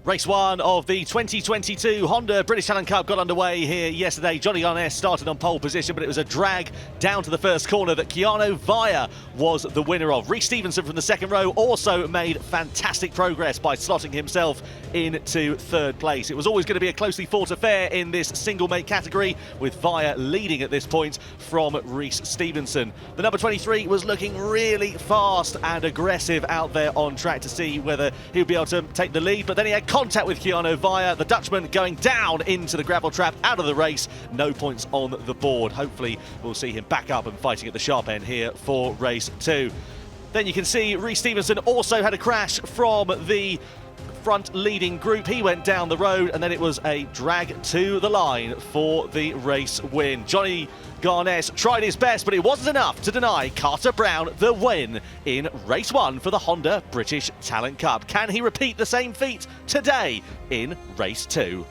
Race 1 of the 2022 Honda British Talent Cup got underway here yesterday. Johnny Garness started on pole position, but it was a drag down to the first corner that Keanu Via was the winner of. Rhys Stevenson from the second row also made fantastic progress by slotting himself into third place. It was always going to be a closely fought affair in this single mate category, with Via leading at this point from Rhys Stevenson. The number 23 was looking really fast and aggressive out there on track to see whether he would be able to take the lead, but then he had contact with Keanu Via, the Dutchman going down into the gravel trap, out of the race. No points on the board. Hopefully we'll see him back up and fighting at the sharp end here for race 2. Then you can see Rhys Stevenson also had a crash from the front leading group. He went down the road, and then it was a drag to the line for the race win. Johnny Garness tried his best, but it wasn't enough to deny Carter Brown the win in race 1 for the Honda British Talent Cup. Can he repeat the same feat today in race 2?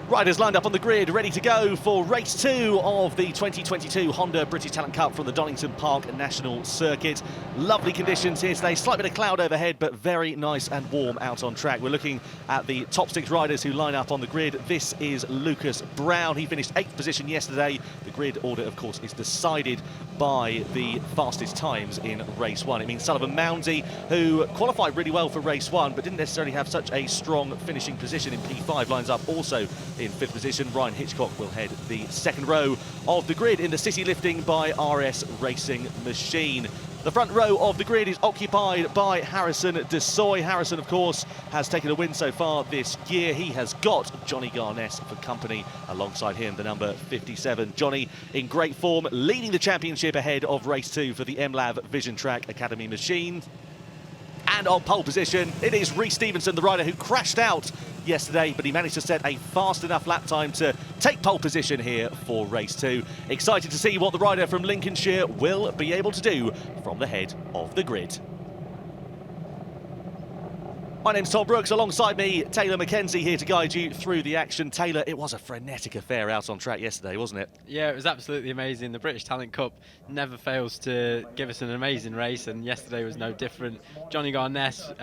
Riders lined up on the grid, ready to go for race 2 of the 2022 Honda British Talent Cup from the Donington Park National Circuit. Lovely conditions here today, slight bit of cloud overhead, but very nice and warm out on track. We're looking at the top 6 riders who line up on the grid. This is Lucas Brown. He finished 8th position yesterday. The grid order, of course, is decided by the fastest times in race 1. It means Sullivan Moundy, who qualified really well for race 1, but didn't necessarily have such a strong finishing position in P5, lines up also in 5th position. Ryan Hitchcock will head the second row of the grid in the city lifting by RS Racing Machine. The front row of the grid is occupied by Harrison Desoy. Harrison, of course, has taken a win so far this year. He has got Johnny Garness for company alongside him, the number 57. Johnny in great form, leading the championship ahead of race 2 for the MLAV Vision Track Academy machine. And on pole position, it is Rhys Stevenson, the rider who crashed out yesterday, but he managed to set a fast enough lap time to take pole position here for race 2. Excited to see what the rider from Lincolnshire will be able to do from the head of the grid. My name's Tom Brooks, alongside me, Taylor McKenzie, here to guide you through the action. Taylor, it was a frenetic affair out on track yesterday, wasn't it? Yeah, it was absolutely amazing. The British Talent Cup never fails to give us an amazing race, and yesterday was no different. Johnny Garness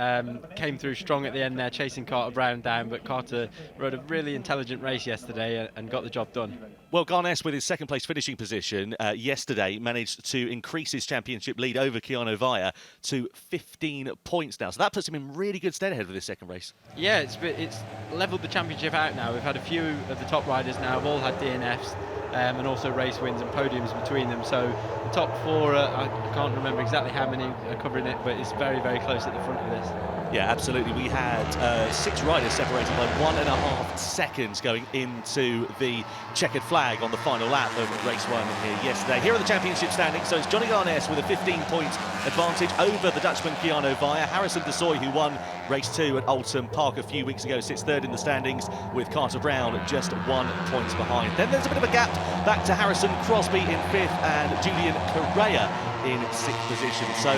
came through strong at the end there, chasing Carter Brown down, but Carter rode a really intelligent race yesterday and got the job done. Well, Garness, with his second place finishing position yesterday, managed to increase his championship lead over Keanu Via to 15 points now. So that puts him in really good stead ahead of this second race. Yeah, it's levelled the championship out now. We've had a few of the top riders now have all had DNFs and also race wins and podiums between them. So the top 4, I can't remember exactly how many are covering it, but it's very, very close at the front of this. Yeah, absolutely. We had 6 riders separated by 1.5 seconds going into the checkered flag on the final lap of race 1 here yesterday. Here are the championship standings. So it's Johnny Garness with a 15-point advantage over the Dutchman Keanu Via. Harrison Desoy, who won race 2 at Oulton Park a few weeks ago, sits 3rd in the standings, with Carter Brown just 1 point behind. Then there's a bit of a gap back to Harrison Crosby in 5th and Julian Correa in 6th position. So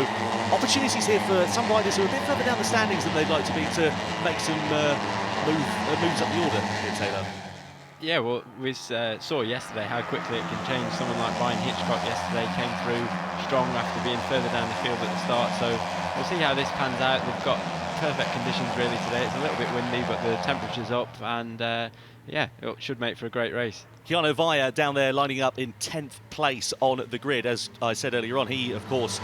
opportunities here for some riders who are a bit further down the standings than they'd like to be to make some moves up the order here, Taylor. Yeah, well, we saw yesterday how quickly it can change. Someone like Ryan Hitchcock yesterday came through strong after being further down the field at the start. So we'll see how this pans out. They've got perfect conditions really today. It's a little bit windy, but the temperature's up, and yeah, it should make for a great race. Keanu Via down there lining up in 10th place on the grid. As I said earlier on, he, of course,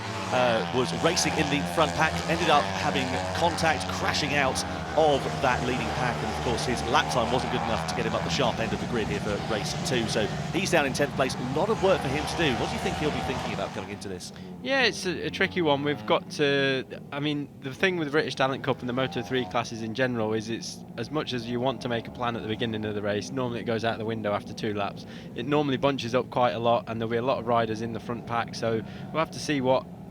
was racing in the front pack, ended up having contact, crashing out of that leading pack, and of course his lap time wasn't good enough to get him up the sharp end of the grid here for race 2. So he's down in 10th place. A lot of work for him to do. What do you think he'll be thinking about coming into this? Yeah, it's a tricky one. We've got to, I mean, the thing with the British Talent Cup and the Moto3 classes in general is it's as much as you want to make a plan at the beginning of the race, normally it goes out the window after 2 laps. It normally bunches up quite a lot, and there'll be a lot of riders in the front pack, so we'll have to see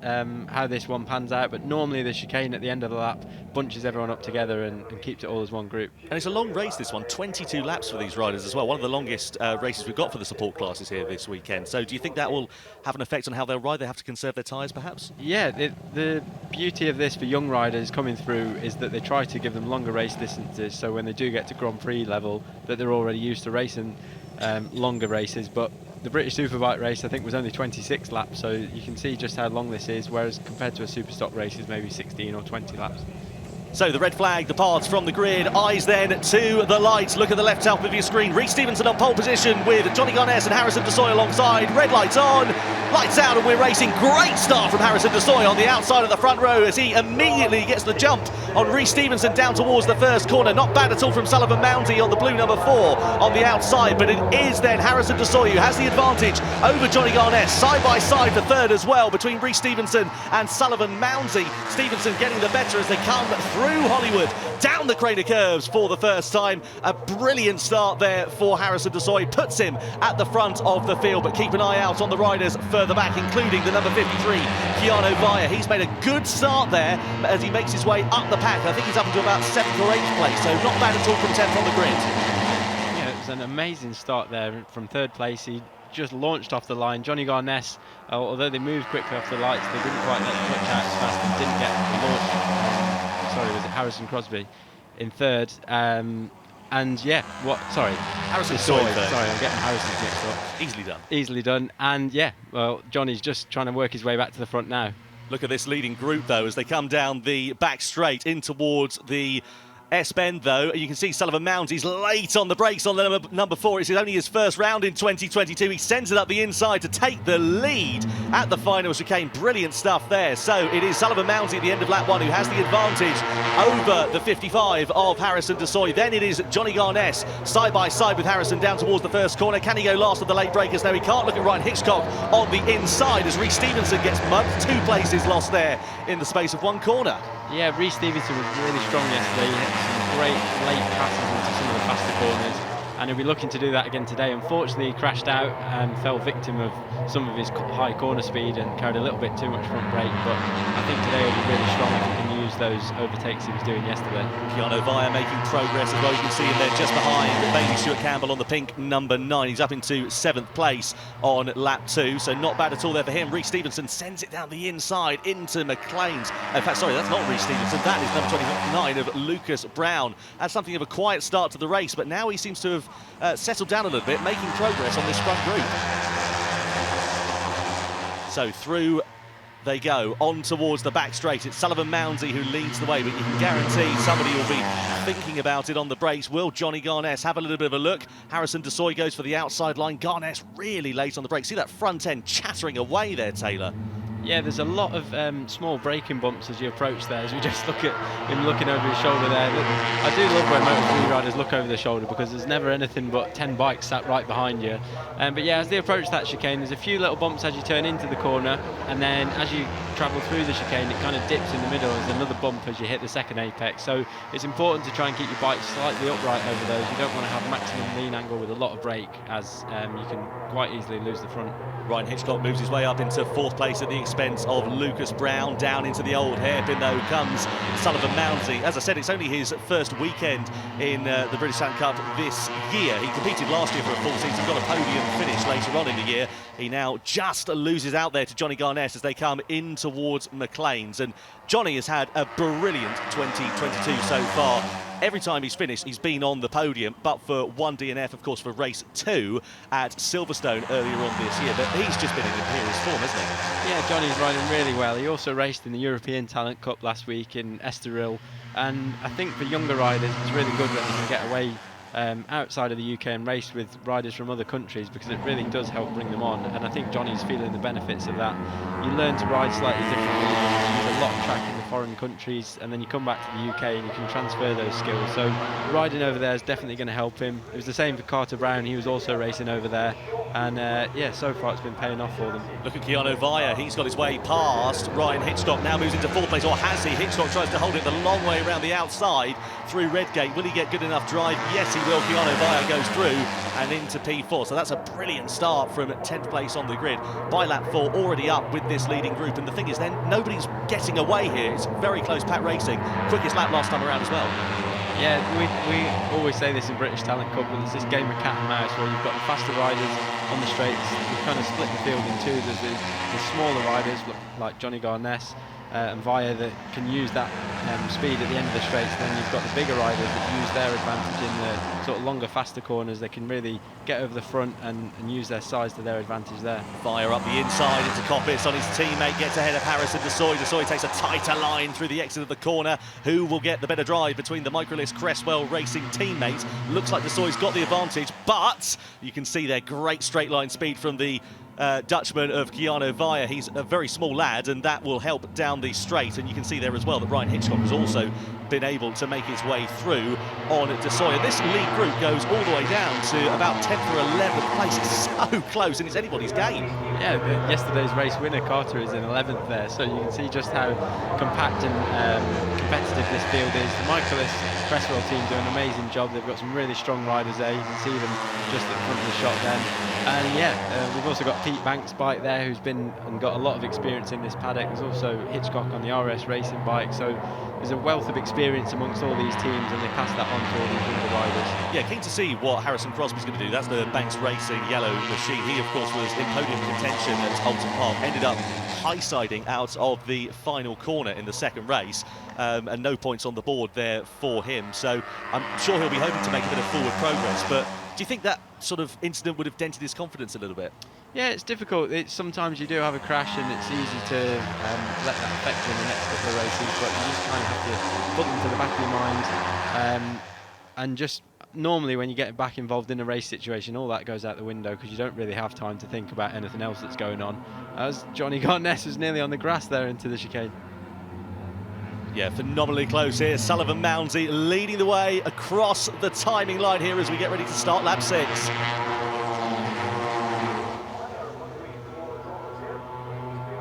how this one pans out, but normally the chicane at the end of the lap bunches everyone up together and keeps it all as one group. And it's a long race, this one, 22 laps for these riders as well, one of the longest races we've got for the support classes here this weekend. So do you think that will have an effect on how they'll ride? They have to conserve their tyres perhaps? Yeah, the beauty of this for young riders coming through is that they try to give them longer race distances, so when they do get to Grand Prix level that they're already used to racing longer races, but the British Superbike race, I think, was only 26 laps, so you can see just how long this is, whereas compared to a Superstock race is maybe 16 or 20 laps. So the red flag departs from the grid. Eyes then to the lights. Look at the left top of your screen. Reece Stevenson on pole position with Johnny Garness and Harrison Desoy alongside. Red lights on, lights out, and we're racing. Great start from Harrison Desoy on the outside of the front row as he immediately gets the jump on Reece Stevenson down towards the first corner. Not bad at all from Sullivan Mounty on the blue number 4 on the outside, but it is then Harrison Desoy who has the advantage over Johnny Garness. Side by side for third as well between Reece Stevenson and Sullivan Mounty. Stevenson getting the better as they come through Hollywood, down the Crater curves for the first time. A brilliant start there for Harrison Desoy, puts him at the front of the field, but keep an eye out on the riders further back, including the number 53, Keanu Vaya. He's made a good start there as he makes his way up the pack. I think he's up into about 7th or 8th place, so not bad at all from 10th on the grid. Yeah, it was an amazing start there from 3rd place. He just launched off the line. Johnny Garness, although they moved quickly off the lights, they didn't quite let the clutch out as fast and didn't get the launch. Sorry, was it Harrison Crosby in 3rd? And yeah, Harrison Desoy. Desoy. Sorry, I'm getting Harrison's mixed up. Easily done. Easily done. And yeah, well, Johnny's just trying to work his way back to the front now. Look at this leading group though as they come down the back straight in towards the S-bend though. You can see Sullivan Mounds, he's late on the brakes on the number 4. It's only his first round in 2022. He sends it up the inside to take the lead at the final chicane. Brilliant stuff there. So it is Sullivan Mounds at the end of lap 1 who has the advantage over the 55 of Harrison Desoy. Then it is Johnny Garness side by side with Harrison down towards the first corner. Can he go last of the late breakers? No, he can't. Look at Ryan Hitchcock on the inside as Reece Stevenson gets mugged. 2 places lost there in the space of 1 corner. Yeah, Reece Stevenson was really strong yesterday. He had some great late passes into some of the faster corners, and he'll be looking to do that again today. Unfortunately, he crashed out and fell victim of some of his high corner speed and carried a little bit too much front brake, but I think today he'll be really strong if he can use those overtakes he was doing yesterday. Keanu Vaya making progress as well. You can see him there just behind Bailey Stewart Campbell on the pink number 9. He's up into 7th place on lap 2, so not bad at all there for him. Reece Stevenson sends it down the inside into McLean's. In fact, sorry, that's not Reece Stevenson. That is number 29 of Lucas Brown. That's something of a quiet start to the race, but now he seems to have settled down a little bit, making progress on this front group. So through they go, on towards the back straight. It's Sullivan Mounsey who leads the way, but you can guarantee somebody will be thinking about it on the brakes. Will Johnny Garness have a little bit of a look? Harrison Desoy goes for the outside line. Garness really late on the brakes. See that front end chattering away there, Taylor? Yeah, there's a lot of small braking bumps as you approach there, as we just look at him looking over his shoulder there. I do love when Moto3 riders look over their shoulder because there's never anything but 10 bikes sat right behind you. But yeah, as they approach that chicane, there's a few little bumps as you turn into the corner, and then as you travel through the chicane, it kind of dips in the middle. There's another bump as you hit the second apex. So it's important to try and keep your bike slightly upright over those. You don't want to have maximum lean angle with a lot of brake, as you can quite easily lose the front. Ryan Hitchcock moves his way up into 4th place at the expense of Lucas Brown. Down into the old hairpin though comes Sullivan Mounsey. As I said, it's only his first weekend in the British Talent Cup this year. He competed last year for a full season, got a podium finish later on in the year. He now just loses out there to Johnny Garness as they come in towards McLean's. And Johnny has had a brilliant 2022 so far. Every time he's finished, he's been on the podium, but for 1 DNF, of course, for race 2 at Silverstone earlier on this year. But he's just been in imperious form, hasn't he? Yeah, Johnny's riding really well. He also raced in the European Talent Cup last week in Estoril, and I think for younger riders, it's really good when they can get away outside of the UK and race with riders from other countries, because it really does help bring them on, and I think Johnny's feeling the benefits of that. You learn to ride slightly differently, you use a lot of track in the foreign countries, and then you come back to the UK and you can transfer those skills. So riding over there is definitely going to help him. It was the same for Carter Brown. He was also racing over there, and yeah, so far it's been paying off for them. Look at Keanu Vaya. He's got his way past Ryan Hitchcock, now moves into 4th place, or has he? Hitchcock tries to hold it the long way around the outside through Redgate. Will he get good enough drive? Yes, he will. Keanu Vaya goes through and into P4. So that's a brilliant start from 10th place on the grid. By lap 4, already up with this leading group. And the thing is then, nobody's getting away here. It's very close pack racing. Quickest lap last time around as well. Yeah, we always say this in British Talent Cup, but it's this game of cat and mouse where you've got the faster riders on the straights. You kind of split the field in two. There's the smaller riders like Johnny Garness and Vaya that can use that speed at the end of the straights, then you've got the bigger riders that use their advantage in the sort of longer, faster corners. They can really get over the front and use their size to their advantage there. Fire up the inside into Coppis on his teammate, gets ahead of Harrison Desoy. Desoy takes a tighter line through the exit of the corner. Who will get the better drive between the Microlist Cresswell Racing teammates? Looks like Desoy's got the advantage, but you can see their great straight line speed from the Dutchman of Keanu Vaya. He's a very small lad, and that will help down the straight. And you can see there as well that Ryan Hitchcock has also been able to make his way through on Desoy. And this lead group goes all the way down to about 10th or 11th place. It's so close, and it's anybody's game. Yeah, yesterday's race winner Carter is in 11th there, so you can see just how compact and competitive this field is. The Microlist Cresswell team do an amazing job. They've got some really strong riders there. You can see them just at the front of the shot then. And yeah, we've also got Pete Banks' bike there, who's been and got a lot of experience in this paddock. There's also Hitchcock on the RS racing bike, so there's a wealth of experience amongst all these teams, and they pass that on to all these younger riders. Yeah, keen to see what Harrison Crosby's going to do. That's the Banks Racing yellow machine. He, of course, was in podium contention at Alton Park, ended up high-siding out of the final corner in the second race, and no points on the board there for him. So I'm sure he'll be hoping to make a bit of forward progress, but do you think that sort of incident would have dented his confidence a little bit? Yeah, it's difficult. Sometimes you do have a crash, and it's easy to let that affect you in the next couple of races, but you just kind of have to put them to the back of your mind. And just normally when you get back involved in a race situation, all that goes out the window because you don't really have time to think about anything else that's going on. As Johnny Garness was nearly on the grass there into the chicane. Yeah, phenomenally close here. Sullivan Mounsey leading the way across the timing line here as we get ready to start lap 6.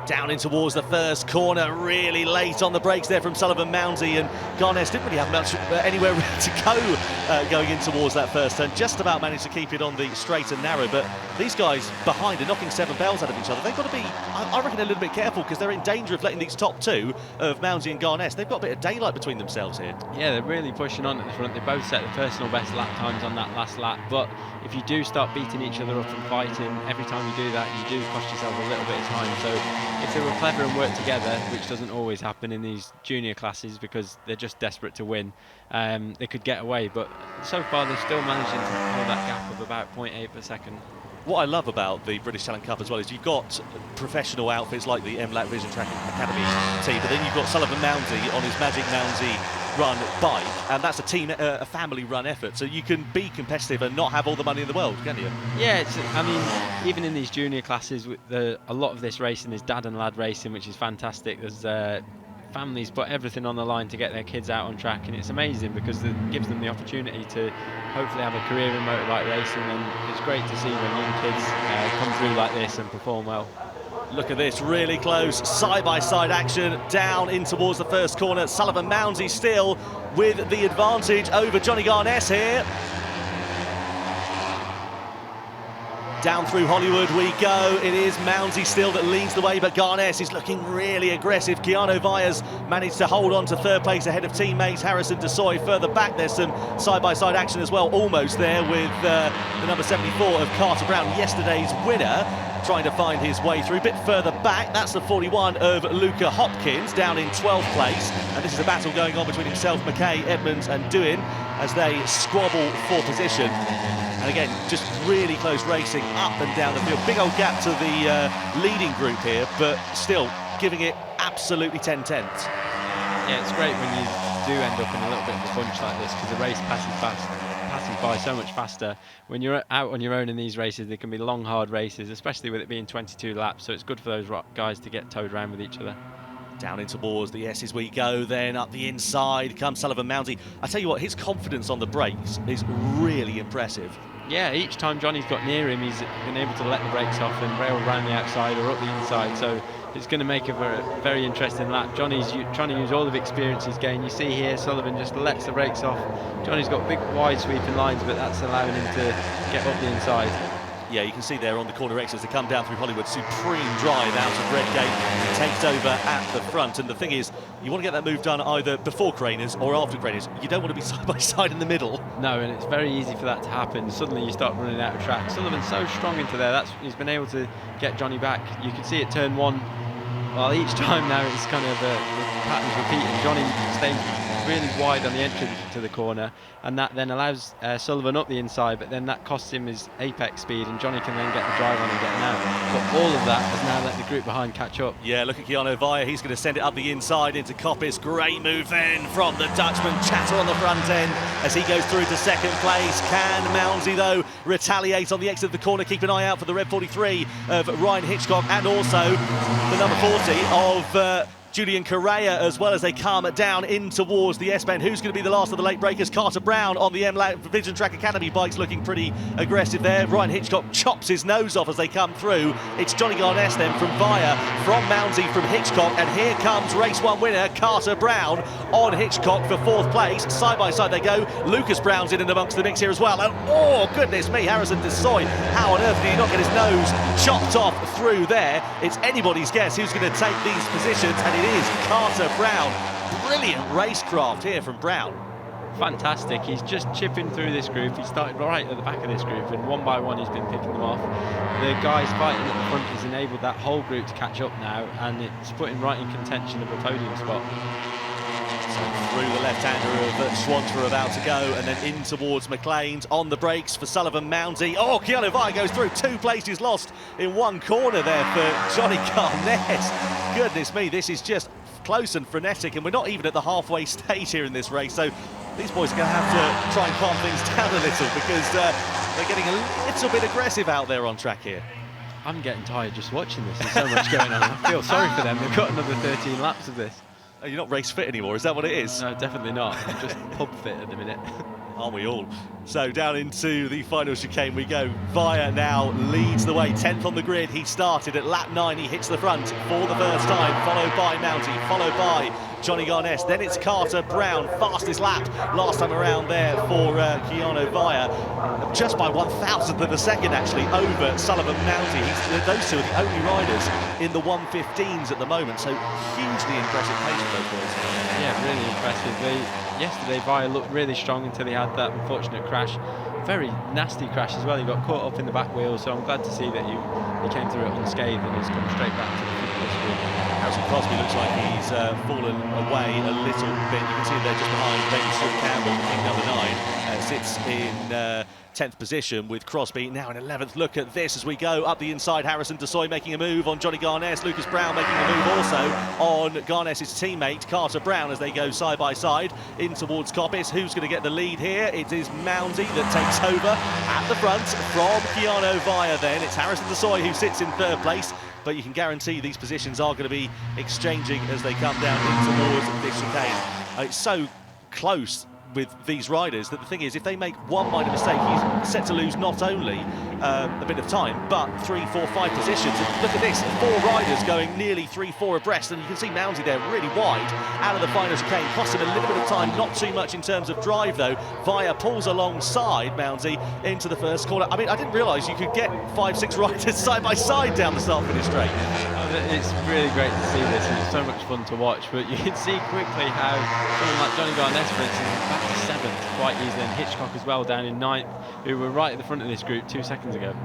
Down in towards the first corner, really late on the brakes there from Sullivan Mounsey, and Garness didn't really have much anywhere to go going in towards that first turn. Just about managed to keep it on the straight and narrow, but these guys behind are knocking 7 bells out of each other. They've got to be, I reckon, a little bit careful because they're in danger of letting these top two of Mounsey and Garness. They've got a bit of daylight between themselves here. Yeah, they're really pushing on at the front. They both set the personal best lap times on that last lap, but if you do start beating each other up and fighting, every time you do that, you do cost yourself a little bit of time. So if they were clever and worked together, which doesn't always happen in these junior classes because they're just desperate to win, they could get away. But so far, they're still managing to hold that gap of about 0.8 per second. What I love about the British Talent Cup as well is you've got professional outfits like the MLAT Vision Track Academy team, but then you've got Sullivan Mounsey on his Magic Mounsey run bike, and that's a team, a family run effort, so you can be competitive and not have all the money in the world, can you? Yeah, I mean, even in these junior classes, a lot of this racing is dad and lad racing, which is fantastic. There's families put everything on the line to get their kids out on track, and it's amazing because it gives them the opportunity to hopefully have a career in motorbike racing, and it's great to see when young kids come through like this and perform well. Look at this, really close side-by-side action down in towards the first corner. Sullivan Mounsey still with the advantage over Johnny Garness here. Down through Hollywood we go. It is Mounsey still that leads the way, but Garness is looking really aggressive. Keanu Vaya's managed to hold on to third place ahead of teammates Harrison Desoy. Further back, there's some side-by-side action as well, almost there with the number 74 of Carter Brown, yesterday's winner, trying to find his way through. A bit further back, that's the 41 of Luca Hopkins, down in 12th place. And this is a battle going on between himself, McKay, Edmonds and Dewin as they squabble for position. And again, just really close racing up and down the field. Big old gap to the leading group here, but still giving it absolutely 10/10. Yeah, it's great when you do end up in a little bit of a bunch like this because the race passes by so much faster. When you're out on your own in these races, they can be long, hard races, especially with it being 22 laps, so it's good for those guys to get towed around with each other. Down in towards the S's we go, then up the inside comes Sullivan Mounsey. I tell you what, his confidence on the brakes is really impressive. Yeah, each time Johnny's got near him, he's been able to let the brakes off and rail around the outside or up the inside, so it's going to make a very interesting lap. Johnny's trying to use all of the experience he's gained. You see here, Sullivan just lets the brakes off. Johnny's got big, wide sweeping lines, but that's allowing him to get up the inside. Yeah, you can see there on the corner exits to come down through Hollywood. Supreme drive out of Redgate. He takes over at the front. And the thing is, you want to get that move done either before Craners or after Craners. You don't want to be side by side in the middle. No, and it's very easy for that to happen. Suddenly you start running out of track. Sullivan's so strong into there. He's been able to get Johnny back. You can see at turn 1. Well, each time now it's kind of the patterns repeating. Johnny staying really wide on the entry to the corner, and that then allows Sullivan up the inside, but then that costs him his apex speed, and Johnny can then get the drive on and get an out. But all of that has now let the group behind catch up. Yeah, look at Keanu Via. He's going to send it up the inside into Koppis. Great move then from the Dutchman. Chatter on the front end as he goes through to second place. Can Mounsey, though, retaliate on the exit of the corner? Keep an eye out for the red 43 of Ryan Hitchcock, and also the number 40 of Julian Correa, as well, as they come down in towards the S-Bend. Who's going to be the last of the late breakers? Carter Brown on the Vision Track Academy bikes, looking pretty aggressive there. Ryan Hitchcock chops his nose off as they come through. It's Johnny Garness then from Via, from Mounsey, from Hitchcock, and here comes race 1 winner Carter Brown on Hitchcock for 4th place. Side by side they go. Lucas Brown's in and amongst the mix here as well. And oh goodness me, Harrison Desoy, how on earth did he not get his nose chopped off through there? It's anybody's guess who's going to take these positions, and it is Carter Brown. Brilliant racecraft here from Brown. Fantastic. He's just chipping through this group. He started right at the back of this group, and one by one he's been picking them off. The guys fighting at the front has enabled that whole group to catch up now, and it's putting right in contention of a podium spot. Through the left-hander of Schwantz are about to go, and then in towards McLean's. On the brakes for Sullivan, Mounsey. Oh, Keanu Via goes through. 2 places lost in one corner there for Johnny Garnett. Goodness me, this is just close and frenetic, and we're not even at the halfway stage here in this race, so these boys are going to have to try and calm things down a little, because they're getting a little bit aggressive out there on track here. I'm getting tired just watching this. There's so much going on. I feel sorry for them. They've got another 13 laps of this. Oh, you're not race fit anymore, is that what it is? No, definitely not. I'm just pub fit at the minute. Aren't we all? So down into the final chicane we go. Via now leads the way, 10th on the grid. He started at lap 9. He hits the front for the first time, followed by Mounsey, followed by Johnny Garness. Then it's Carter Brown, fastest lap last time around there for Keanu Via. Just by 1,000th of a second, actually, over Sullivan Mounsey. Those two are the only riders in the 115s at the moment, so hugely impressive pace for those boys. Yeah, really impressive. Yesterday, Via looked really strong until he had that unfortunate crash. Very nasty crash as well. He got caught up in the back wheel, so I'm glad to see that he came through it unscathed and has come straight back to the front of the screen. Harrison Crosby looks like he's fallen away a little bit. You can see him there just behind David Stewart Campbell, king number 9, sits in 10th position with Crosby now in 11th. Look at this as we go up the inside. Harrison Desoy making a move on Johnny Garness. Lucas Brown making a move also on Garness's teammate Carter Brown as they go side by side in towards Koppis. Who's going to get the lead here? It is Mounsey that takes over at the front from Keanu Via then. It's Harrison Desoy who sits in 3rd place, but you can guarantee these positions are going to be exchanging as they come down in towards this chicane. It's so close with these riders that the thing is, if they make one minor mistake, he's set to lose not only a bit of time, but 3, 4, 5 positions. And look at this, 4 riders going nearly 3, 4 abreast, and you can see Mounsey there really wide out of the final chicane. Cost him a little bit of time, not too much in terms of drive though. Via pulls alongside Mounsey into the first corner. I mean, I didn't realise you could get 5, 6 riders side by side down the start finish straight. It's really great to see this, and it's so much fun to watch, but you can see quickly how someone like Johnny Garnett, for instance, is back to 7th quite easily, and Hitchcock as well down in 9th, who were right at the front of this group 2 seconds ago.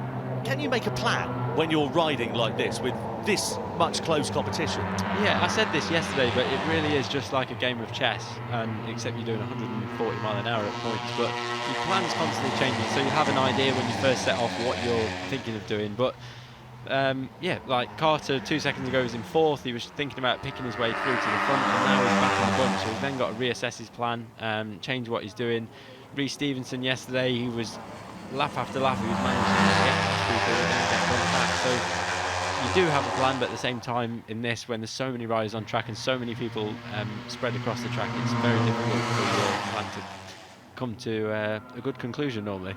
Can you make a plan when you're riding like this with this much close competition? Yeah, I said this yesterday, but it really is just like a game of chess, except you're doing 140 mile an hour at points, but your plan's constantly changing, so you have an idea when you first set off what you're thinking of doing. But yeah, like Carter 2 seconds ago was in 4th. He was thinking about picking his way through to the front, and now he's back in the bunch, so he's then got to reassess his plan, change what he's doing. Reece Stevenson yesterday, he was lap after lap, he was managing to get past people and then get bumped back. So you do have a plan, but at the same time in this, when there's so many riders on track and so many people spread across the track, it's very difficult for your plan to come to a good conclusion normally.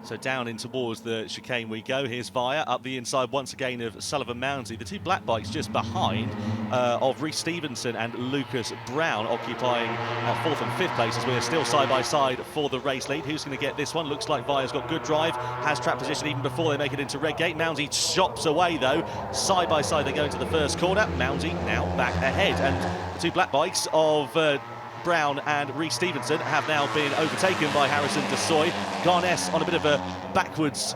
So down in towards the chicane we go. Here's Via up the inside once again of Sullivan Mounsey. The 2 black bikes just behind of Reece Stevenson and Lucas Brown, occupying 4th and 5th places. We are still side by side for the race lead. Who's going to get this one? Looks like Via's got good drive, has track position even before they make it into Redgate. Mounsey chops away though. Side by side they go into the first corner. Mounsey now back ahead, and the 2 black bikes of Brown and Reece Stevenson have now been overtaken by Harrison Desoy. Garness on a bit of a backwards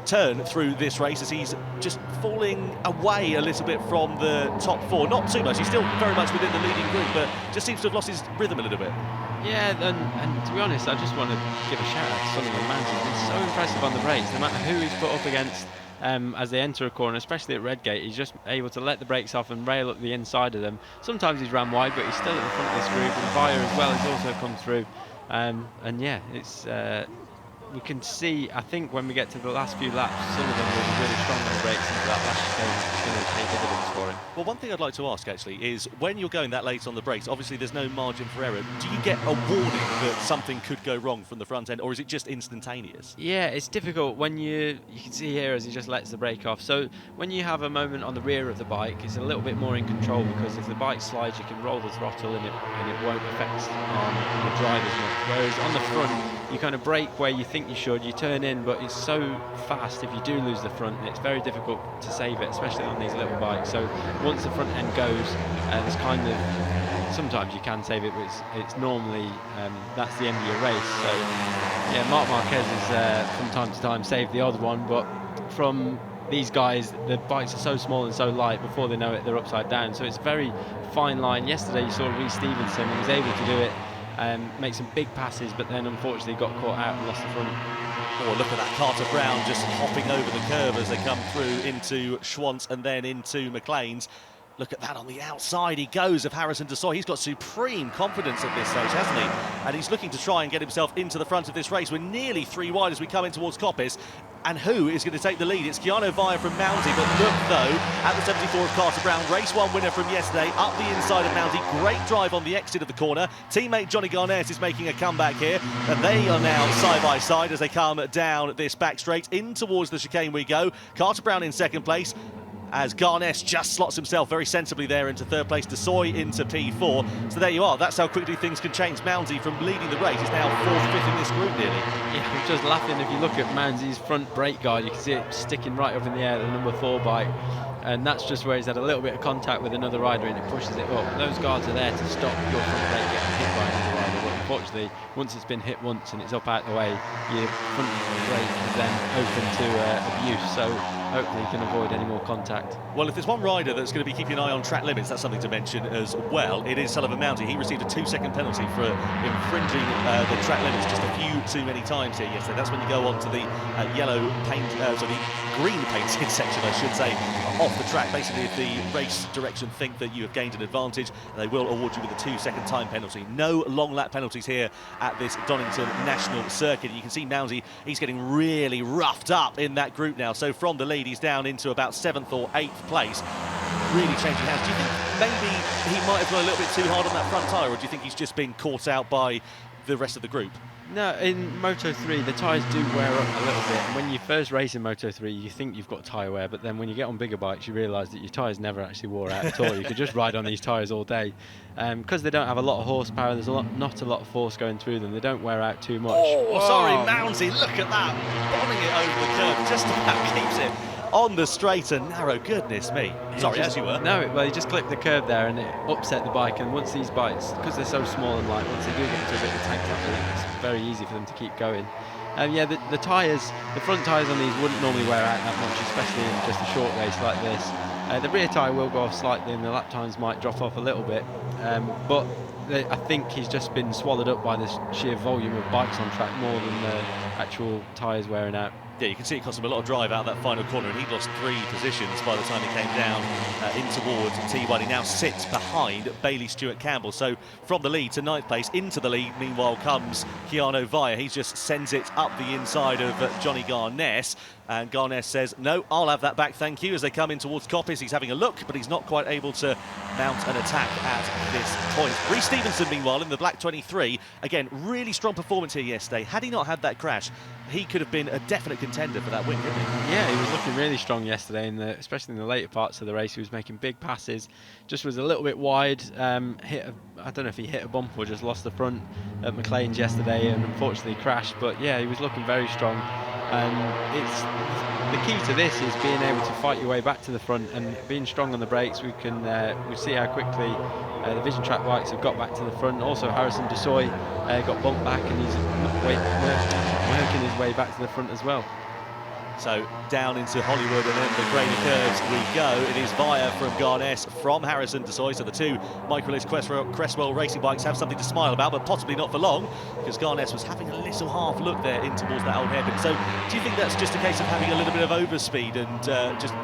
turn through this race as he's just falling away a little bit from the top 4. Not too much, he's still very much within the leading group, but just seems to have lost his rhythm a little bit. Yeah, and to be honest, I just want to give a shout out to Sullivan Mountain. He's so impressive on the brakes, no matter who he's put up against. As they enter a corner, especially at Redgate, he's just able to let the brakes off and rail up the inside of them. Sometimes he's ran wide, but he's still at the front of this group, and Vire as well has also come through. And yeah, it's we can see, I think when we get to the last few laps, Sullivan will be really strong on the brakes into that last chicane. It's going to pay dividends for him. Well, one thing I'd like to ask actually is, when you're going that late on the brakes, obviously there's no margin for error. Do you get a warning that something could go wrong from the front end, or is it just instantaneous? Yeah, it's difficult when you can see here as he just lets the brake off. So when you have a moment on the rear of the bike, it's a little bit more in control, because if the bike slides, you can roll the throttle and it won't affect the drive as much. Whereas on the front, you kind of brake where you think you should, you turn in, but it's so fast if you do lose the front, it's very difficult to save it, especially on these little bikes. So once the front end goes, there's kind of, sometimes you can save it, but it's normally, that's the end of your race. So yeah, Marc Marquez has from time to time saved the odd one, but from these guys, the bikes are so small and so light, before they know it, they're upside down. So it's a very fine line. Yesterday you saw Reece Stevenson, he was able to do it, make some big passes, but then unfortunately got caught out and lost the front. Oh, look at that, Carter Brown just hopping over the curve as they come through into Schwantz and then into McLean's. Look at that, on the outside he goes of Harrison Desoy. He's got supreme confidence at this stage, hasn't he? And he's looking to try and get himself into the front of this race. We're nearly 3 wide as we come in towards Coppice. And who is going to take the lead? It's Keanu Vire from Mounty, but look though, at the 74 of Carter Brown, race 1 winner from yesterday, up the inside of Mounty. Great drive on the exit of the corner. Teammate Johnny Garnett is making a comeback here, and they are now side by side as they come down this back straight. In towards the chicane we go. Carter Brown in second place, as Garness just slots himself very sensibly there into third place, Desoy into P4. So there you are, that's how quickly things can change. Mounty, from leading the race, is now 4th, 5th in this group nearly. Yeah, I'm just laughing. If you look at Mounty's front brake guard, you can see it sticking right up in the air, the number 4 bike. And that's just where he's had a little bit of contact with another rider and it pushes it up. Those guards are there to stop your front brake getting hit by another rider. But unfortunately, once it's been hit once and it's up out the way, your front brake is then open to abuse. So hopefully you can avoid any more contact. Well, if there's one rider that's going to be keeping an eye on track limits, that's something to mention as well. It is Sullivan Mounty. He received a 2-second penalty for infringing the track limits just a few too many times here yesterday. That's when you go on to the yellow paint, so the green painted section, I should say, off the track. Basically, if the race direction think that you have gained an advantage, they will award you with a 2-second time penalty. No long lap penalties here at this Donington National Circuit. You can see Mounty, he's getting really roughed up in that group now. So from the lead, he's down into about 7th or 8th place. Really changing hands. Do you think maybe he might have gone a little bit too hard on that front tyre, or do you think he's just been caught out by the rest of the group? No, in Moto3 the tyres do wear up a little bit. When you first race in Moto3 you think you've got tyre wear, but then when you get on bigger bikes you realise that your tyres never actually wore out at all. You could just ride on these tyres all day. Because they don't have a lot of horsepower, there's not a lot of force going through them, they don't wear out too much. Oh, sorry, Mounty, look at that, bombing it over the curve, just about keeps it on the straight and narrow. Goodness me. Sorry, as you were. No, well, you just clipped the curve there and it upset the bike, and once these bikes, because they're so small and light, once they do get into a bit of a tank top, it's very easy for them to keep going. Yeah, the tyres, the front tyres on these wouldn't normally wear out that much, especially in just a short race like this. The rear tyre will go off slightly and the lap times might drop off a little bit, but I think he's just been swallowed up by this sheer volume of bikes on track more than the actual tyres wearing out. Yeah, you can see it cost him a lot of drive out that final corner, and he'd lost 3 positions by the time he came down in towards T1. He now sits behind Bailey Stewart Campbell. So from the lead to 9th place, into the lead, meanwhile, comes Keanu Vire. He just sends it up the inside of Johnny Garness. And Garness says, no, I'll have that back, thank you. As they come in towards Coppice, he's having a look, but he's not quite able to mount an attack at this point. Reece Stevenson, meanwhile, in the black 23. Again, really strong performance here yesterday. Had he not had that crash, he could have been a definite contender for that win, couldn't he? Yeah, he was looking really strong yesterday, especially in the later parts of the race. He was making big passes, just was a little bit wide. I don't know if he hit a bump or just lost the front at McLean's yesterday and unfortunately crashed. But yeah, he was looking very strong. It's the key to this is being able to fight your way back to the front and being strong on the brakes. We see how quickly the Vision Track bikes have got back to the front. Also, Harrison Desoy got bumped back and he's working his way back to the front as well. So down into Hollywood and then the Grainer curves we go. It is Via from Garness, from Harrison to Soy. So the two Microlist Cresswell racing bikes have something to smile about, but possibly not for long, because Garness was having a little half look there in towards that old hairpin. So do you think that's just a case of having a little bit of overspeed and just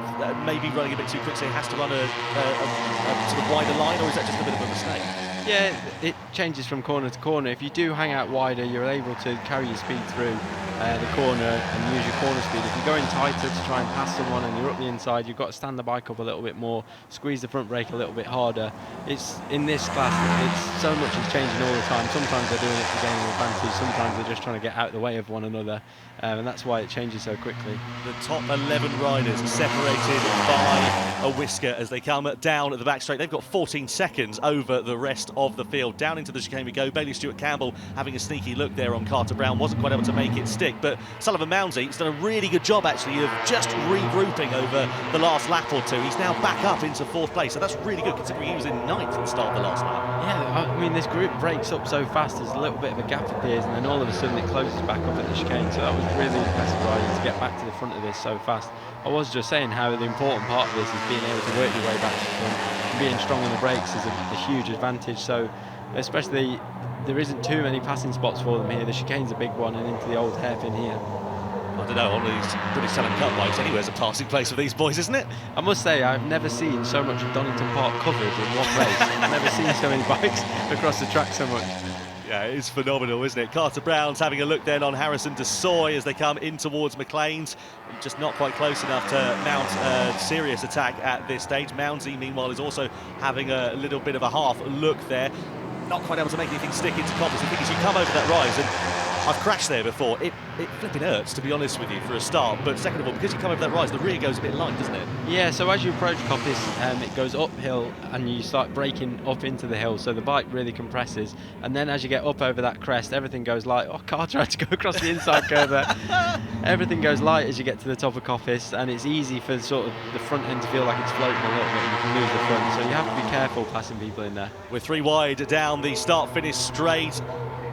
maybe running a bit too quick, so he has to run a sort of wider line, or is that just a bit of a mistake? Yeah, it changes from corner to corner. If you do hang out wider, you're able to carry your speed through the corner and use your corner speed. If you're going tighter to try and pass someone and you're up the inside, you've got to stand the bike up a little bit more, squeeze the front brake a little bit harder. It's in this class, it's so much is changing all the time. Sometimes they're doing it to gain an advantage, sometimes they're just trying to get out of the way of one another, and that's why it changes so quickly. The top 11 riders are separated by a whisker as they come down at the back straight. They've got 14 seconds over the rest of the field. Down into the chicane we go. Bailey Stewart Campbell having a sneaky look there on Carter Brown, wasn't quite able to make it stick, but Sullivan Moundsey's done a really good job actually of just regrouping over the last lap or two. He's now back up into 4th place, so that's really good considering he was in 9th at the start of the last lap. Yeah, I mean, this group breaks up so fast, there's a little bit of a gap appears, and then all of a sudden it closes back up at the chicane, so that was really impressive riding to get back to the front of this so fast. I was just saying how the important part of this is being able to work your way back to the front. Being strong on the brakes is a huge advantage, so especially there isn't too many passing spots for them here. The chicane's a big one, and into the old hairpin here. I don't know, on these British Talent Cup bikes anywhere's a passing place for these boys, isn't it? I must say, I've never seen so much of Donington Park covered in one race. I've never seen so many bikes across the track so much. Yeah, it's phenomenal, isn't it? Carter Brown's having a look then on Harrison de Soy as they come in towards McLean's. Just not quite close enough to mount a serious attack at this stage. Mounsey, meanwhile, is also having a little bit of a half look there. Not quite able to make anything stick into coppice. I think as you come over that rise, and I've crashed there before, it flipping hurts, to be honest with you, for a start. But second of all, because you come over that rise, the rear goes a bit light, doesn't it? Yeah, so as you approach coppice, it goes uphill and you start braking up into the hill, so the bike really compresses. And then as you get up over that crest, everything goes light. Oh, Carter had to go across the inside curve there. Everything goes light as you get to the top of coppice, and it's easy for sort of the front end to feel like it's floating a little bit, and you can lose the front. So you have to be careful passing people in there. We're 3 wide down the start-finish straight.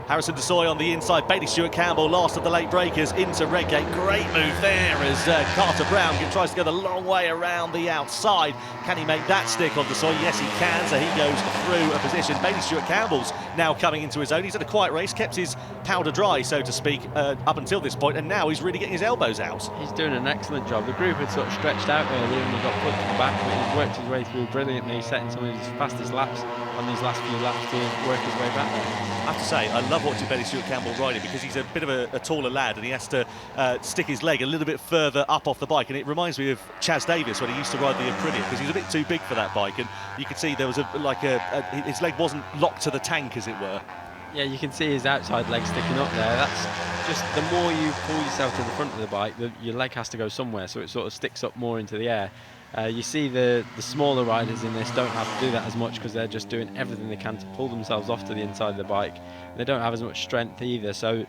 Harrison de Soy on the inside, Bailey Stewart Campbell last of the late breakers into Redgate. Great move there as Carter Brown tries to go the long way around the outside. Can he make that stick on de Soy? Yes, he can, so he goes through a position. Bailey Stewart Campbell's now coming into his own. He's had a quiet race, kept his powder dry, so to speak, up until this point, and now he's really getting his elbows out. He's doing an excellent job. The group had sort of stretched out earlier and he got put to the back, but he's worked his way through brilliantly, setting some of his fastest laps on these last few laps to work his way back there. I have to say, I love watching Bailey Stewart Campbell riding because he's a bit of a taller lad and he has to stick his leg a little bit further up off the bike, and it reminds me of Chaz Davis when he used to ride the Aprilia because he was a bit too big for that bike, and you could see there was his leg wasn't locked to the tank, as it were. Yeah, you can see his outside leg sticking up there. That's just the more you pull yourself to the front of the bike, your leg has to go somewhere, so it sort of sticks up more into the air. You see the smaller riders in this don't have to do that as much because they're just doing everything they can to pull themselves off to the inside of the bike. They don't have as much strength either, so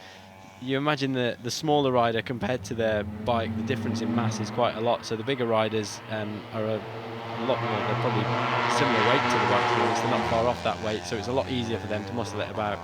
you imagine the smaller rider compared to their bike, the difference in mass is quite a lot. So the bigger riders are a lot more, they're probably similar weight to the bike, to be honest. They're not far off that weight, so it's a lot easier for them to muscle it about.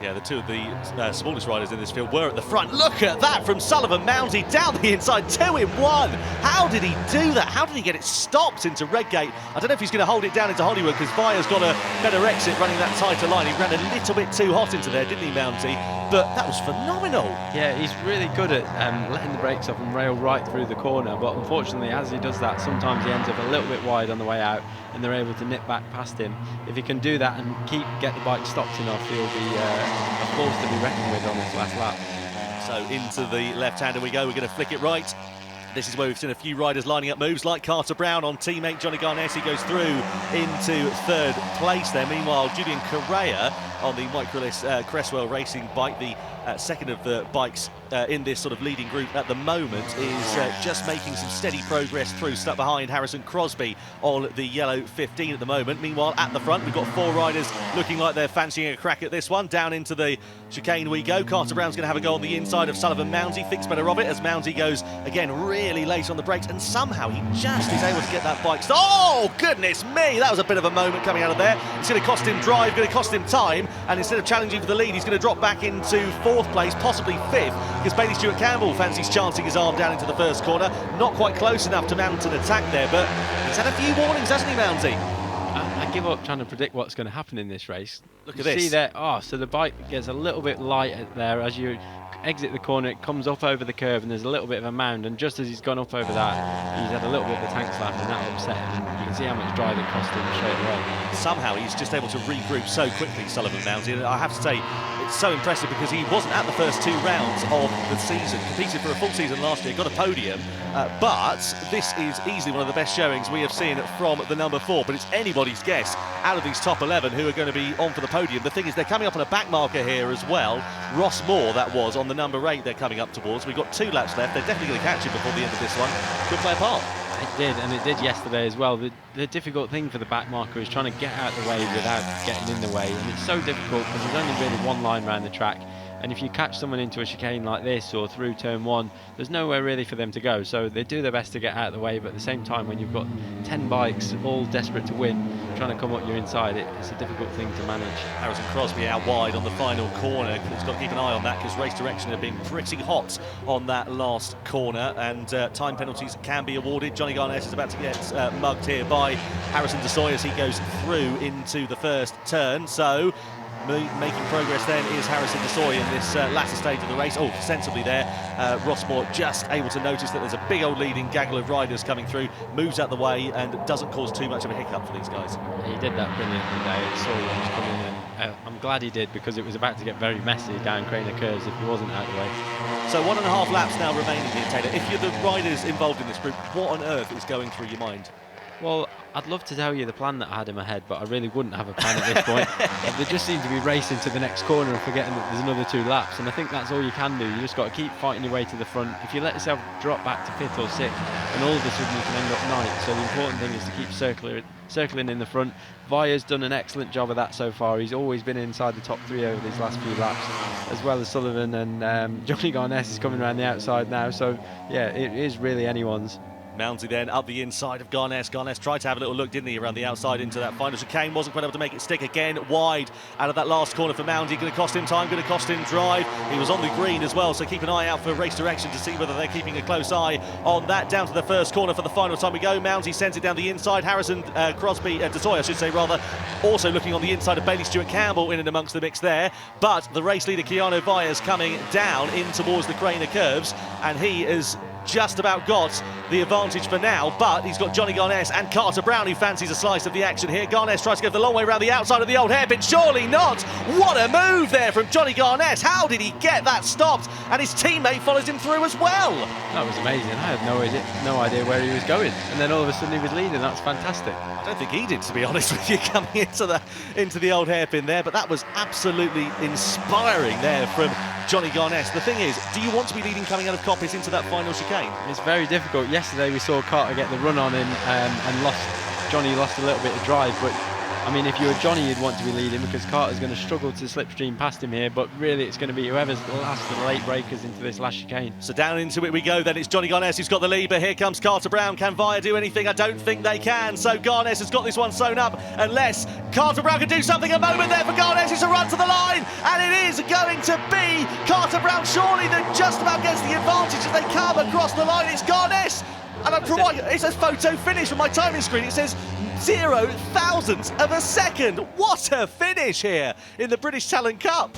Yeah, the two of the smallest riders in this field were at the front. Look at that from Sullivan Mounsey down the inside, 2 in 1. How did he do that? How did he get it stopped into Redgate? I don't know if he's going to hold it down into Hollywood because Via's got a better exit running that tighter line. He ran a little bit too hot into there, didn't he, Mounsey? But that was phenomenal. Yeah, he's really good at letting the brakes off and rail right through the corner, but unfortunately as he does that, sometimes he ends up a little bit wide on the way out and they're able to nip back past him. If he can do that and get the bike stopped enough, he'll be a force to be reckoned with on this last lap. So into the left-hander we go. We're going to flick it right. This is where we've seen a few riders lining up moves, like Carter Brown on teammate Johnny Garness. He goes through into 3rd place there. Meanwhile, Julian Correa on the Microlist Cresswell racing bike, the second of the bikes in this sort of leading group at the moment, is just making some steady progress through, stuck behind Harrison Crosby on the yellow 15 at the moment. Meanwhile, at the front, we've got 4 riders looking like they're fancying a crack at this one. Down into the chicane we go. Carter Brown's going to have a go on the inside of Sullivan Mounsey. Thinks better of it as Mounsey goes, again, really late on the brakes, and somehow he just is able to get that bike. Oh, goodness me! That was a bit of a moment coming out of there. It's going to cost him drive, going to cost him time, and instead of challenging for the lead, he's going to drop back into 4th place, possibly 5th. because Bailey Stewart-Campbell fancies chancing his arm down into the first corner. Not quite close enough to mount an attack there, but he's had a few warnings, hasn't he, Mounsey? I give up trying to predict what's going to happen in this race. Look at this. See there, so the bike gets a little bit light there as you exit the corner. It comes up over the curve and there's a little bit of a mound, and just as he's gone up over that, he's had a little bit of a tank slap, and that upset him. And you can see how much drive it cost him straight away. Somehow he's just able to regroup so quickly, Sullivan Mounsey. And I have to say, it's so impressive because he wasn't at the first 2 rounds of the season. Competed for a full season last year, got a podium, but this is easily one of the best showings we have seen from the number 4. But it's anybody's guess out of these top 11 who are going to be on for the podium. The thing is, they're coming up on a back marker here as well. Ross Moore, that was, on the number 8 they're coming up towards. We've got 2 laps left. They're definitely going to catch him before the end of this one. Could play a part. It did, and it did yesterday as well. The difficult thing for the back marker is trying to get out of the way without getting in the way, and it's so difficult because there's only really one line around the track, and if you catch someone into a chicane like this or through turn 1, there's nowhere really for them to go. So they do their best to get out of the way, but at the same time, when you've got 10 bikes all desperate to win, trying to come up your inside, it's a difficult thing to manage. Harrison Crosby out wide on the final corner. He's got to keep an eye on that because race direction have been pretty hot on that last corner, and time penalties can be awarded. Johnny Garness is about to get mugged here by Harrison Desoy as he goes through into the first turn. So making progress then is Harrison Desoy in this latter stage of the race. Oh, sensibly there. Ross Moore just able to notice that there's a big old leading gaggle of riders coming through, moves out the way and doesn't cause too much of a hiccup for these guys. He did that brilliantly there. He saw what was coming in. I'm glad he did, because it was about to get very messy down Craner Curves if he wasn't out of the way. So 1.5 laps now remaining here, Taylor. If you're the riders involved in this group, what on earth is going through your mind? Well, I'd love to tell you the plan that I had in my head, but I really wouldn't have a plan at this point. They just seem to be racing to the next corner and forgetting that there's another 2 laps, and I think that's all you can do. You just got to keep fighting your way to the front. If you let yourself drop back to 5th or 6th, and all of a sudden you can end up 9th. So the important thing is to keep circling in the front. Vaya's done an excellent job of that so far. He's always been inside the top 3 over these last few laps, as well as Sullivan, and Johnny Garness is coming around the outside now. So yeah, it is really anyone's. Mounsey then up the inside of Garness. Garness tried to have a little look, didn't he, around the outside into that final chicane. Wasn't quite able to make it stick again. Wide out of that last corner for Mounsey. Going to cost him time, going to cost him drive. He was on the green as well, so keep an eye out for race direction to see whether they're keeping a close eye on that. Down to the first corner for the final time we go. Mounsey sends it down the inside. Harrison Desoy, I should say, rather, also looking on the inside of Bailey Stewart-Campbell in and amongst the mix there. But the race leader, Keanu Vaya's coming down in towards the Craner Curves, and he is just about got the advantage for now, but he's got Johnny Garness and Carter Brown who fancies a slice of the action here. Garness tries to go the long way around the outside of the old hairpin. Surely not. What a move there from Johnny Garness. How did he get that stopped? And his teammate follows him through as well. That was amazing. I had no idea where he was going, and then all of a sudden he was leading. That's fantastic. I don't think he did, to be honest with you, coming into the old hairpin there, but that was absolutely inspiring there from Johnny Garness. The thing is, do you want to be leading coming out of Coppice into that final chicane? It's very difficult. Yesterday we saw Carter get the run on him, and Johnny lost a little bit of drive, but I mean, if you were Johnny, you'd want to be leading because Carter's going to struggle to slipstream past him here, but really it's going to be whoever's the last of the late breakers into this last chicane. So down into it we go then. It's Johnny Garness who's got the lead, but here comes Carter Brown. Can Vaya do anything? I don't think they can. So Garness has got this one sewn up unless Carter Brown can do something. A moment there for Garness. It's a run to the line, and it is going to be Carter Brown surely that just about gets the advantage as they come across the line. It's Garness. And it's a photo finish from my timing screen. It says 0 thousandths of a second. What a finish here in the British Talent Cup.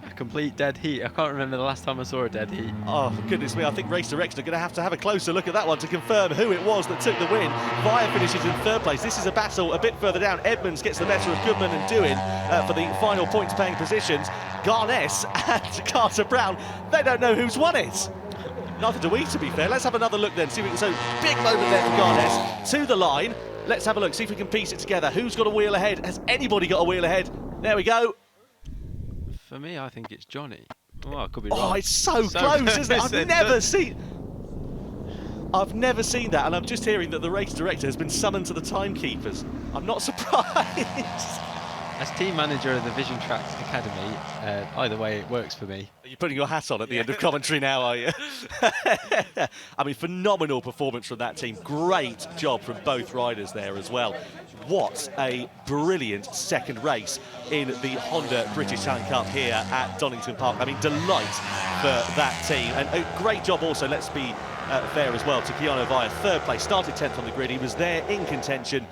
A complete dead heat. I can't remember the last time I saw a dead heat. Oh, goodness me. I think Race Direction are going to have a closer look at that one to confirm who it was that took the win. Vaya finishes in 3rd place. This is a battle a bit further down. Edmonds gets the better of Goodman and Doohan for the final points paying positions. Garness and Carter Brown, they don't know who's won it. Neither do we, to be fair. Let's have another look then. See if we can. So big moment there for Garness to the line. Let's have a look. See if we can piece it together. Who's got a wheel ahead? Has anybody got a wheel ahead? There we go. For me, I think it's Johnny. Oh, I could be wrong. Oh, it's so close, isn't it? I've never seen that, and I'm just hearing that the race director has been summoned to the timekeepers. I'm not surprised. As team manager of the Vision Track Academy, either way it works for me. Are you putting your hat on at the end of commentary now, are you? I mean, phenomenal performance from that team. Great job from both riders there as well. What a brilliant second race in the Honda British Talent Cup here at Donington Park. I mean, delight for that team. And a great job also, let's be fair as well, to Keanu via third place. Started 10th on the grid. He was there in contention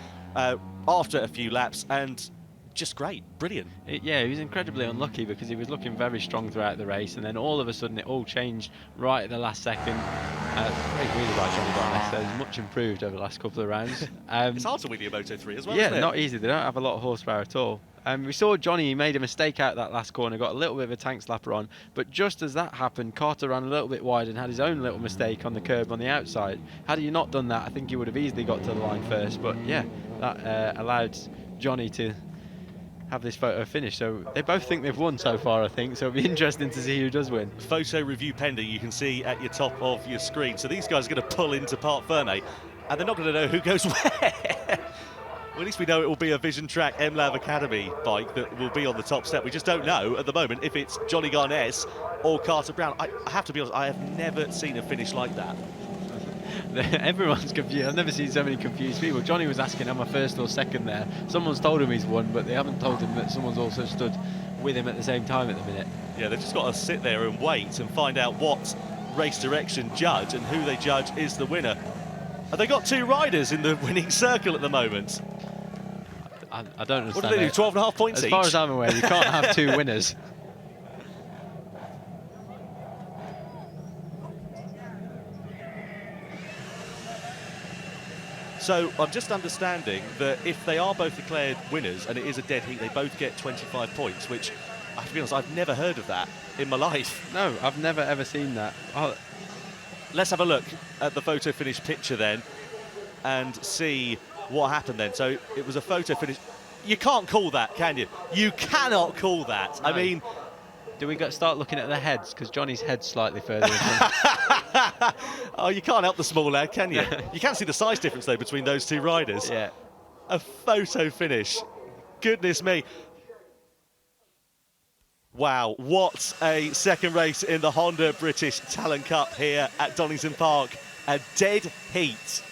after a few laps, and just great, brilliant. Yeah, he was incredibly unlucky because he was looking very strong throughout the race, and then all of a sudden it all changed right at the last second. Great wheelie by Johnny Garness, so he's much improved over the last couple of rounds. It's hard to wheelie a Moto3 as well, yeah, isn't it? Not easy. They don't have a lot of horsepower at all. We saw Johnny, he made a mistake out that last corner, got a little bit of a tank slapper on, but just as that happened, Carter ran a little bit wide and had his own little mistake on the curb on the outside. Had he not done that, I think he would have easily got to the line first, but yeah, that allowed Johnny to have this photo finish. So they both think they've won so far, I think, so it'll be interesting to see who does win. Photo review pending, you can see at your top of your screen. So these guys are going to pull into Parc Fermé, and they're not going to know who goes where. Well, at least we know it will be a Vision Track MLAV Academy bike that will be on the top step. We just don't know at the moment if it's Johnny Garness or Carter Brown. I have to be honest, I have never seen a finish like that. Everyone's confused. I've never seen so many confused people. Johnny was asking, am I first or second there? Someone's told him he's won, but they haven't told him that someone's also stood with him at the same time at the minute. Yeah, they've just got to sit there and wait and find out what race direction judge, and who they judge is the winner. Have they got two riders in the winning circle at the moment? I don't understand. What do they do, 12.5 points each? each? As far as I'm aware, you can't have two winners. So I'm just understanding that if they are both declared winners and it is a dead heat, they both get 25 points, which, I have to be honest, I've never heard of that in my life. No, I've never ever seen that. Oh. Let's have a look at the photo finish picture then and see what happened then. So it was a photo finish. You can't call that, can you? You cannot call that. No. I mean... Do we start looking at the heads? Because Johnny's head's slightly further in front. Oh, you can't help the small lad, can you? You can see the size difference, though, between those two riders. Yeah. A photo finish. Goodness me. Wow, what a second race in the Honda British Talent Cup here at Donington Park. A dead heat.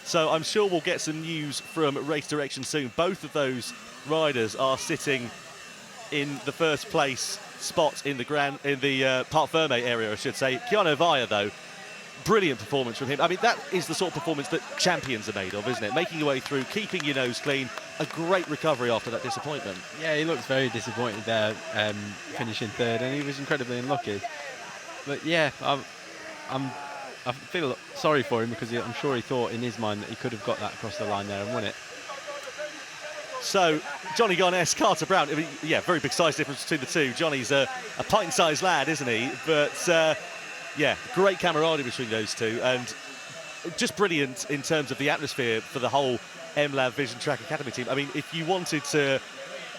So I'm sure we'll get some news from race direction soon. Both of those riders are sitting in the first place spot in the Parc Fermé area, I should say. Keanu Vaya, though, brilliant performance from him. I mean, that is the sort of performance that champions are made of, isn't it? Making your way through, keeping your nose clean, a great recovery after that disappointment. Yeah, he looked very disappointed there, finishing third, and he was incredibly unlucky. But yeah, I feel sorry for him because I'm sure he thought in his mind that he could have got that across the line there and won it. So, Johnny Garness, Carter Brown, I mean, yeah, very big size difference between the two. Johnny's a pint-sized lad, isn't he? But, yeah, great camaraderie between those two, and just brilliant in terms of the atmosphere for the whole MLAV Vision Track Academy team. I mean, if you wanted to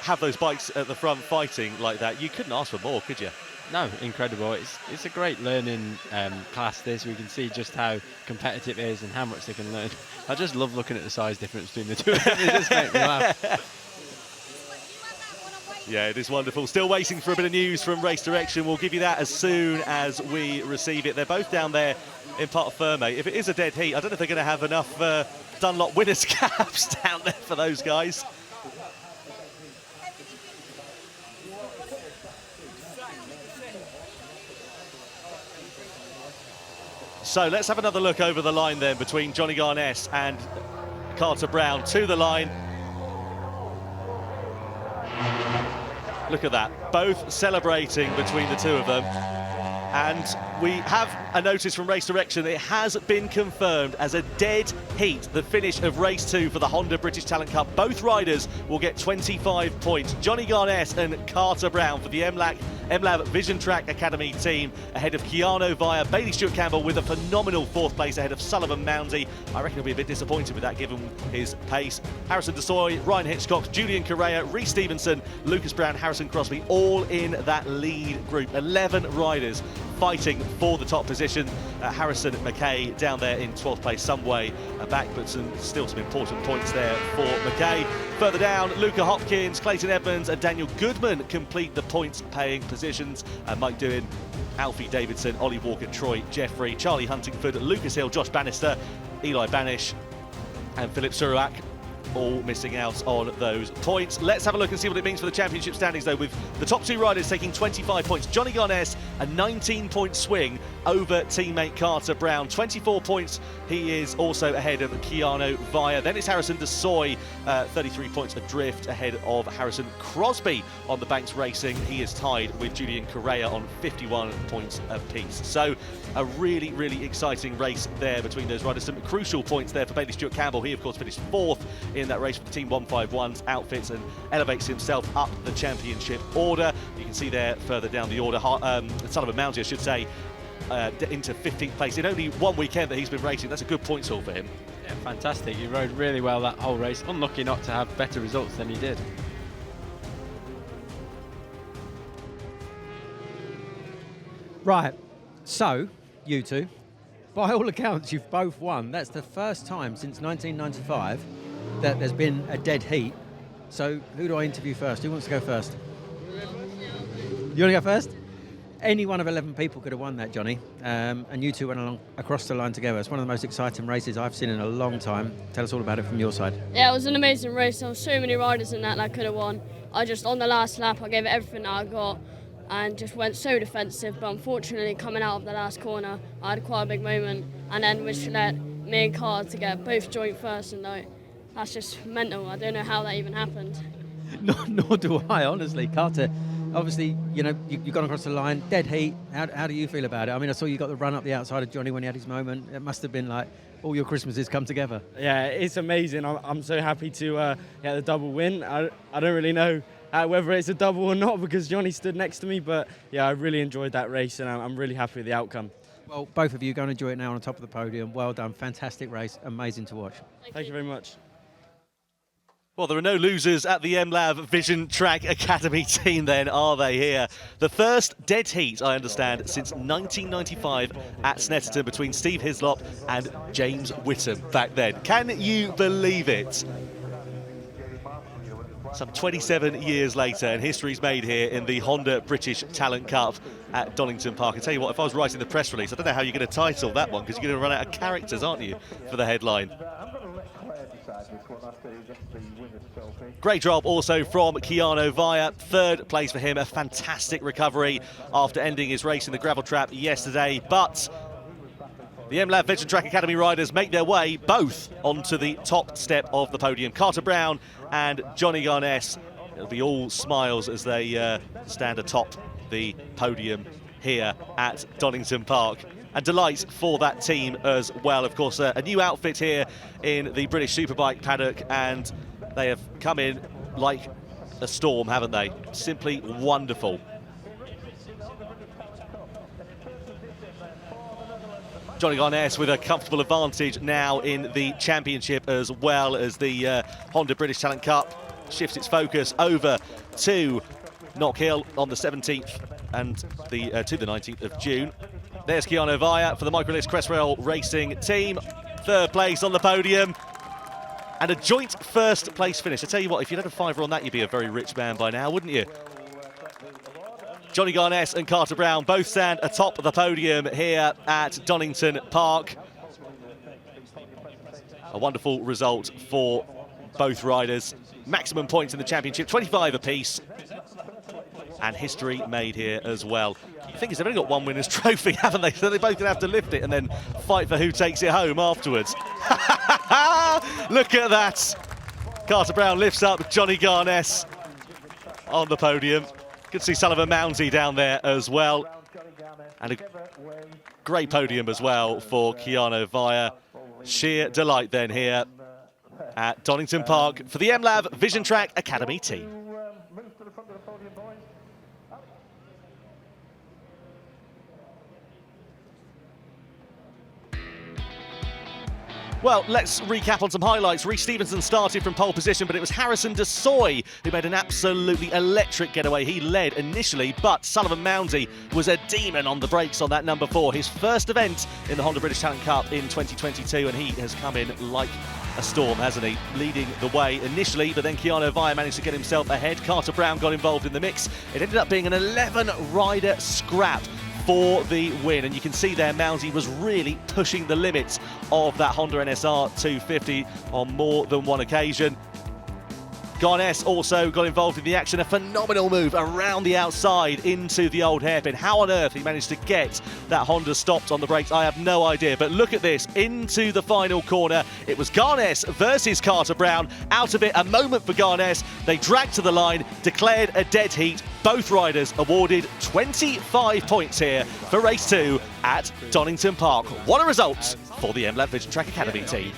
have those bikes at the front fighting like that, you couldn't ask for more, could you? No, incredible. It's a great learning class, this. We can see just how competitive it is and how much they can learn. I just love looking at the size difference between the two of them. It just makes me laugh. Yeah, it is wonderful. Still waiting for a bit of news from race direction. We'll give you that as soon as we receive it. They're both down there in Parc Fermé. If it is a dead heat, I don't know if they're going to have enough Dunlop winners' caps down there for those guys. So let's have another look over the line then between Johnny Garness and Carter Brown. To the line. Look at that. Both celebrating between the two of them. And we have a notice from race direction. It has been confirmed as a dead heat, the finish of race 2 for the Honda British Talent Cup. Both riders will get 25 points. Johnny Garness and Carter Brown for the MLAV Vision Track Academy team, ahead of Keanu Vaya. Bailey Stewart-Campbell with a phenomenal 4th place ahead of Sullivan Moundy. I reckon he'll be a bit disappointed with that given his pace. Harrison Desoy, Ryan Hitchcock, Julian Correa, Reece Stevenson, Lucas Brown, Harrison Crosby, all in that lead group. 11 riders fighting for the top position. Harrison McKay down there in 12th place, some way back, but still some important points there for McKay. Further down, Luca Hopkins, Clayton Edmonds and Daniel Goodman complete the points-paying positions. Mike Doohan, Alfie Davidson, Ollie Walker, Troy Jeffrey, Charlie Huntingford, Lucas Hill, Josh Bannister, Eli Banish and Philip Suruak, all missing out on those points. Let's have a look and see what it means for the championship standings, though, with the top two riders taking 25 points. Johnny Garness, a 19-point swing over teammate Carter Brown. 24 points, he is also ahead of Keanu Via. Then it's Harrison de Soy, 33 points adrift ahead of Harrison Crosby on the Banks Racing. He is tied with Julian Correa on 51 points apiece. So a really, really exciting race there between those riders. Some crucial points there for Bailey Stewart Campbell. He, of course, finished 4th in that race for the Team 151's outfits and elevates himself up the championship order. You can see there further down the order, Sullivan Mounty, I should say, into 15th place in only one weekend that he's been racing. That's a good points haul for him. Yeah, fantastic. He rode really well that whole race. Unlucky not to have better results than he did. Right, so you two, by all accounts, you've both won. That's the first time since 1995 that there's been a dead heat. So who do I interview first? Who wants to go first? You want to go first? Any one of 11 people could have won that, Johnny. And you two went along across the line together. It's one of the most exciting races I've seen in a long time. Tell us all about it from your side. Yeah, it was an amazing race. There were so many riders in that could have won. On the last lap, I gave it everything that I got and just went so defensive. But unfortunately, coming out of the last corner, I had quite a big moment. And then which led me and Carter to get both joint first. And that's just mental. I don't know how that even happened. Nor do I, honestly. Carter, obviously, you've gone across the line, dead heat. How do you feel about it? I mean, I saw you got the run up the outside of Johnny when he had his moment. It must have been like all your Christmases come together. Yeah, it's amazing. I'm so happy to get the double win. I don't really know whether it's a double or not because Johnny stood next to me, but yeah, I really enjoyed that race and I'm really happy with the outcome. Well, both of you go and enjoy it now on top of the podium. Well done, fantastic race, amazing to watch. Thank you very much. Well, there are no losers at the MLAV Vision Track Academy team then, are they here? The first dead heat, I understand, since 1995 at Snetterton between Steve Hislop and James Whittam back then. Can you believe it? Some 27 years later, and history's made here in the Honda British Talent Cup at Donington Park. I tell you what, if I was writing the press release, I don't know how you're going to title that one, because you're going to run out of characters, aren't you, for the headline? Great job also from Keanu Via. 3rd place for him, a fantastic recovery after ending his race in the gravel trap yesterday. But the MLAV Vision Track Academy riders make their way both onto the top step of the podium. Carter Brown and Johnny Garness. It'll be all smiles as they stand atop the podium here at Donington Park. And delight for that team as well. Of course, a new outfit here in the British Superbike paddock, and they have come in like a storm, haven't they? Simply wonderful. Johnny Garness with a comfortable advantage now in the championship, as well as the Honda British Talent Cup shifts its focus over to Knock Hill on the 17th and to the 19th of June. There's Keanu Via for the Microlist Cresswell Racing team. 3rd place on the podium. And a joint 1st place finish. I tell you what, if you'd had a fiver on that, you'd be a very rich man by now, wouldn't you? Johnny Garness and Carter Brown both stand atop the podium here at Donington Park. A wonderful result for both riders. Maximum points in the championship, 25 apiece. And history made here as well. The thing is, they've only got one winner's trophy, haven't they? So they're both going to have to lift it and then fight for who takes it home afterwards. Look at that. Carter Brown lifts up Johnny Garness on the podium. Good to see Sullivan Mounty down there as well. And a great podium as well for Keanu Via. Sheer delight then here at Donington Park for the MLAV Vision Track Academy team. Well, let's recap on some highlights. Reece Stevenson started from pole position, but it was Harrison de Soy who made an absolutely electric getaway. He led initially, but Sullivan Mounsey was a demon on the brakes on that number 4. His first event in the Honda British Talent Cup in 2022, and he has come in like a storm, hasn't he? Leading the way initially, but then Keanu Via managed to get himself ahead. Carter Brown got involved in the mix. It ended up being an 11-rider scrap for the win, and you can see there Mounsey was really pushing the limits of that Honda NSR 250 on more than one occasion. Garness also got involved in the action, a phenomenal move around the outside into the old hairpin. How on earth he managed to get that Honda stopped on the brakes, I have no idea. But look at this, into the final corner. It was Garness versus Carter Brown. Out of it, a moment for Garness. They dragged to the line, declared a dead heat. Both riders awarded 25 points here for race 2 at Donington Park. What a result for the MLab Vision Track Academy team.